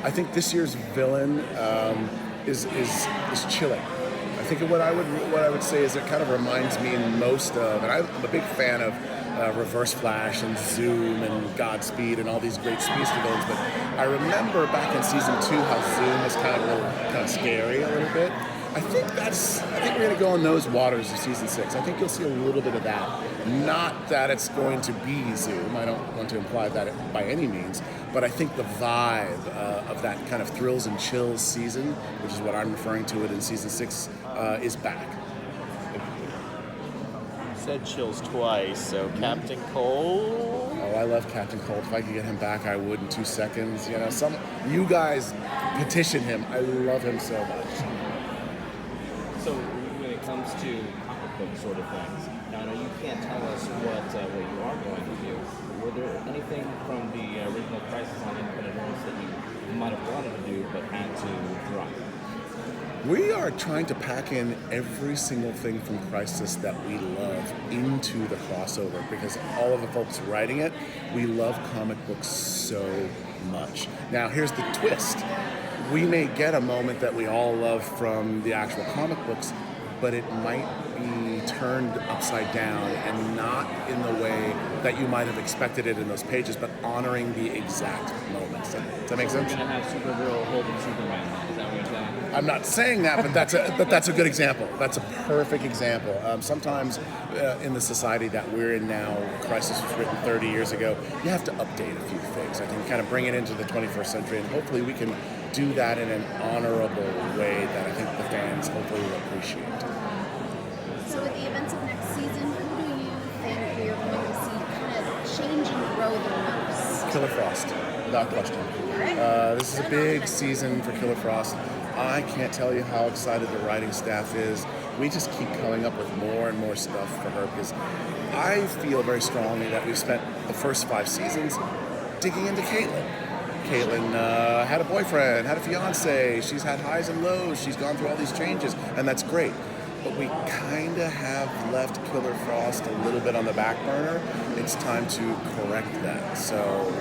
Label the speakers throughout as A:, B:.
A: I think this year's villain is chilling. I think what I would say is it kind of reminds me most of, and I'm a big fan of Reverse Flash and Zoom and Godspeed and all these great speedster villains. But I remember back in season 2 how Zoom was kind of scary a little bit. I think we're going to go in those waters of season 6. I think you'll see a little bit of that. Not that it's going to be Zoom. I don't want to imply that by any means. But I think the vibe of that kind of thrills and chills season, which is what I'm referring to it in season 6, is back.
B: Said chills twice, so Captain Cold.
A: Oh, I love Captain Cold. If I could get him back, I would in 2 seconds. You know, you guys petition him. I love him so much.
C: So when it comes to comic book sort of things, now I know you can't tell us what you are going to do. Were there anything from the original Crisis on Infinite Earths that you might have wanted to do but had to drop?
A: We are trying to pack in every single thing from Crisis that we love into the crossover because all of the folks writing it, we love comic books so much. Now, here's the twist. We may get a moment that we all love from the actual comic books, but it might be turned upside down and not in the way that you might have expected it in those pages, but honoring the exact moments. Does that make sense?
C: We're going to have Supergirl holding Superman. Is that what you're saying?
A: I'm not saying that, but that's a good example. That's a perfect example. Sometimes in the society that we're in now, Crisis was written 30 years ago, you have to update a few things. I think kind of bring it into the 21st century, and hopefully we can do that in an honorable way that I think the fans hopefully will appreciate.
D: So with the events of next season, who do you think we are going to see kind of change and grow the most?
A: Killer Frost, without question. This is a big season for Killer Frost. I can't tell you how excited the writing staff is. We just keep coming up with more and more stuff for her because I feel very strongly that we've spent the first 5 seasons digging into Caitlin. Caitlin had a boyfriend, had a fiance, she's had highs and lows, she's gone through all these changes, and that's great. But we kind of have left Killer Frost a little bit on the back burner. It's time to correct that. So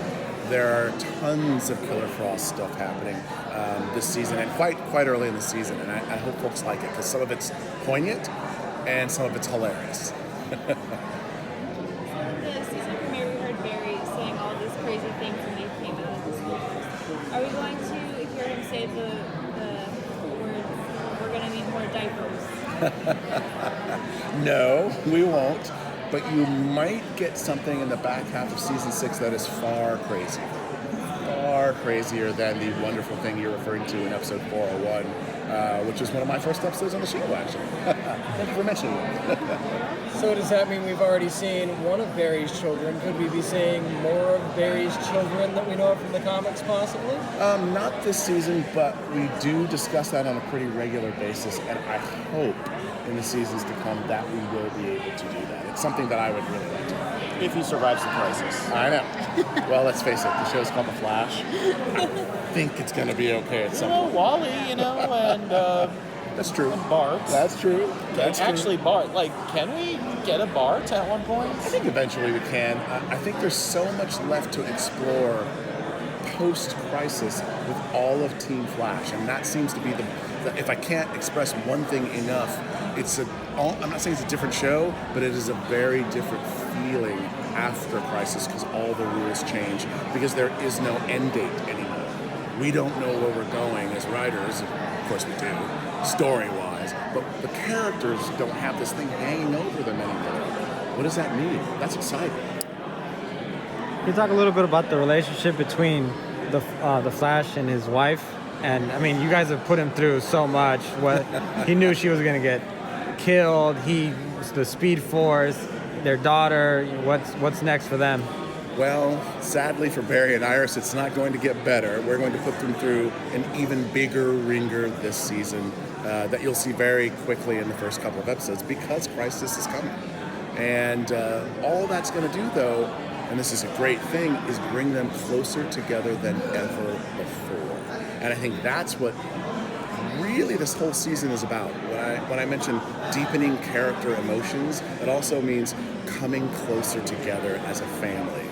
A: there are tons of Killer Frost stuff happening this season, and quite early in the season, and I hope folks like it, because some of it's poignant, and some of it's hilarious.
E: The season premiere, we heard Barry saying all these crazy things when he came out of the school. Are we going to hear him say the words, we're going to need more diapers?
A: No, we won't. But you might get something in the back half of season 6 that is far crazier. Far crazier than the wonderful thing you're referring to in episode 401, which is one of my first episodes on the show, actually. Thank you for mentioning it.
F: So does that mean we've already seen one of Barry's children? Could we be seeing more of Barry's children that we know from the comics, possibly?
A: Not this season, but we do discuss that on a pretty regular basis, and I hope in the seasons to come that we will be able to do that. It's something that I would really like to do.
B: If he survives the crisis.
A: I know. Well, let's face it, the show's called The Flash. I think it's going to be okay at some point.
B: Wally, and
A: That's true.
B: and Bart.
A: That's true. That's
B: Actually,
A: true.
B: Bart. Like, can we get a Bart at one point?
A: I think eventually we can. I think there's so much left to explore post-crisis with all of Team Flash, and that seems to be the if I can't express one thing enough, I'm not saying it's a different show, but it is a very different feeling after Crisis because all the rules change because there is no end date anymore. We don't know where we're going as writers, of course we do, story-wise, but the characters don't have this thing hanging over them anymore. What does that mean? That's exciting.
G: Can you talk a little bit about the relationship between the Flash and his wife? And I mean, you guys have put him through so much. What he knew she was gonna get killed. The Speed Force, their daughter. What's next for them?
A: Well, sadly for Barry and Iris, it's not going to get better. We're going to put them through an even bigger ringer this season that you'll see very quickly in the first couple of episodes because Crisis is coming. And all that's going to do, though, and this is a great thing, is bring them closer together than ever before. And I think that's what really this whole season is about. When I mention deepening character emotions, it also means coming closer together as a family.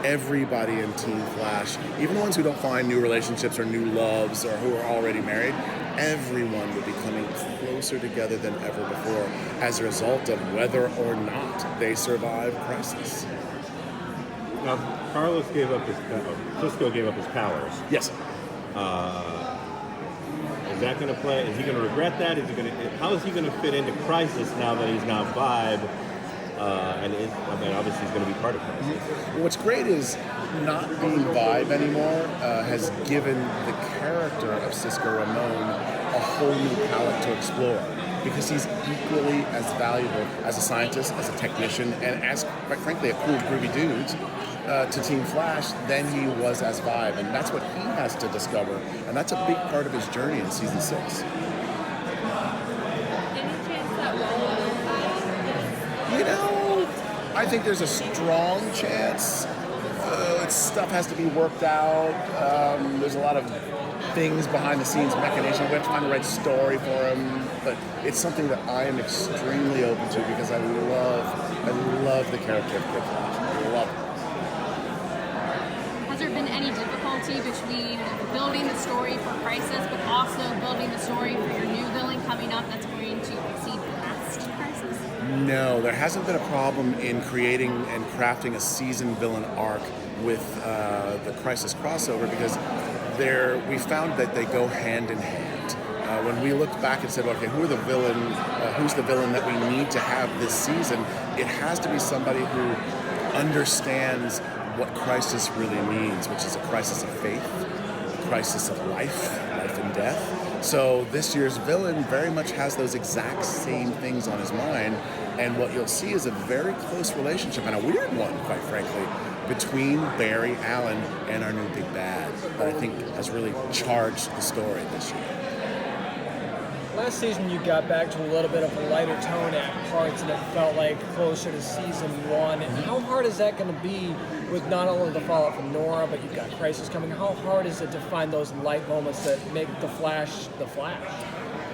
A: everybody in Team Flash, even the ones who don't find new relationships or new loves or who are already married, everyone will be coming closer together than ever before as a result of whether or not they survive Crisis.
H: Now, Carlos gave up Cisco gave up his powers.
A: Yes.
H: Is that going to play? Is he going to regret that? How is he going to fit into Crisis now that he's not Vibe? Obviously he's going to be part of Crisis.
A: Well, what's great is not being Vibe anymore has given the character of Cisco Ramon a whole new palette to explore, because he's equally as valuable as a scientist, as a technician, and as, quite frankly, a cool, groovy dude to Team Flash than he was as Vibe. And that's what he has to discover, and that's a big part of his journey in Season 6.
E: Any chance that Wally will fight?
A: You know, I think there's a strong chance. Stuff has to be worked out. There's a lot of things behind the scenes, machination. We have to find the right story for him. But it's something that I am extremely open to because I love the character of Kid Flash. I love it.
I: Has there been any difficulty between building the story for Crisis, but also building the story for your new villain coming up that's going to exceed past Crisis?
A: No, there hasn't been a problem in creating and crafting a season villain arc with the Crisis crossover, because we found that they go hand in hand. When we looked back and said, okay, who's the villain that we need to have this season, it has to be somebody who understands what Crisis really means, which is a crisis of faith, a crisis of life and death. So this year's villain very much has those exact same things on his mind, and what you'll see is a very close relationship, and a weird one, quite frankly, between Barry Allen and our new big bad that I think has really charged the story this year.
F: Last season you got back to a little bit of a lighter tone at parts, and it felt like closer to season 1. And how hard is that going to be with not only the fallout from Nora, but you've got Crisis coming? How hard is it to find those light moments that make the Flash the Flash?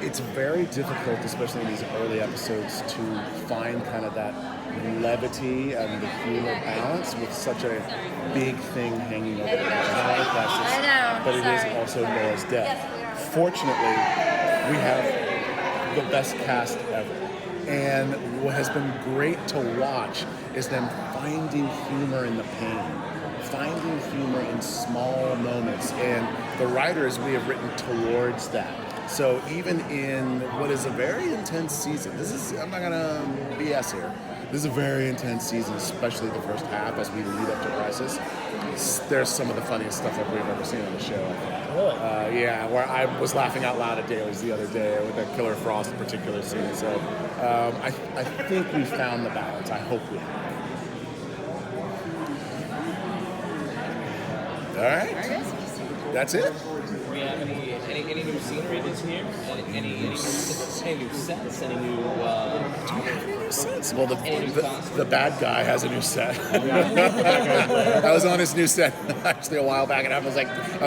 A: It's very difficult, especially in these early episodes, to find kind of that levity and the humor balance with such a big thing hanging over the Crisis.
I: I know.
A: But it
I: Sorry.
A: is also Nora's death. Fortunately, we have the best cast ever. And what has been great to watch is them finding humor in the pain, finding humor in small moments. And the writers, we have written towards that. So even in what is a very intense season, I'm not gonna BS here, this is a very intense season, especially the first half as we lead up to Crisis. There's some of the funniest stuff that we've ever seen on the show, I think.
F: Really?
A: Yeah, where I was laughing out loud at Dailies the other day with that Killer Frost particular scene. So I think we found the balance. I hope we have. All right. That's it.
C: Do we have any new scenery this year? Any new sets? Any new?
A: Well, the bad guy has a new set. I was on his new set actually a while back, and I was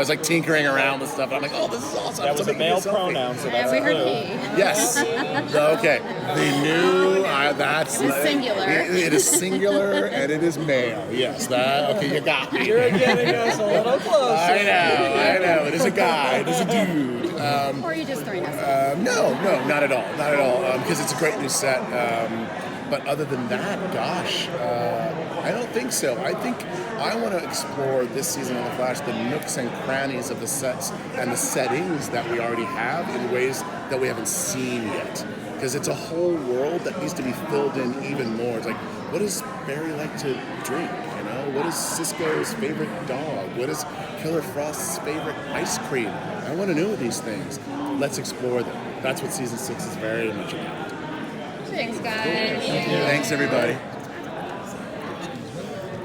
A: like tinkering around with stuff. And I'm like, oh, this is awesome.
B: That was a male pronoun, so that's
I: we
B: a
I: heard
B: clue.
I: he.
A: Yes. Okay. The new. That's.
I: It is singular.
A: It is singular and it is male. Yes. That. Okay. You got me.
F: You're getting us a little closer.
A: I know. It is a guy. It is a dude.
I: Or are you just throwing us?
A: No, not at all. Because it's a great new set. But other than that, gosh, I don't think so. I think I want to explore this season on The Flash the nooks and crannies of the sets and the settings that we already have in ways that we haven't seen yet. Because it's a whole world that needs to be filled in even more. It's like, what does Barry like to drink? You know, what is Cisco's favorite dog? What is Killer Frost's favorite ice cream? I want to know these things. Let's explore them. That's what season 6 is very much about.
I: Thanks, guys.
A: Thanks, everybody.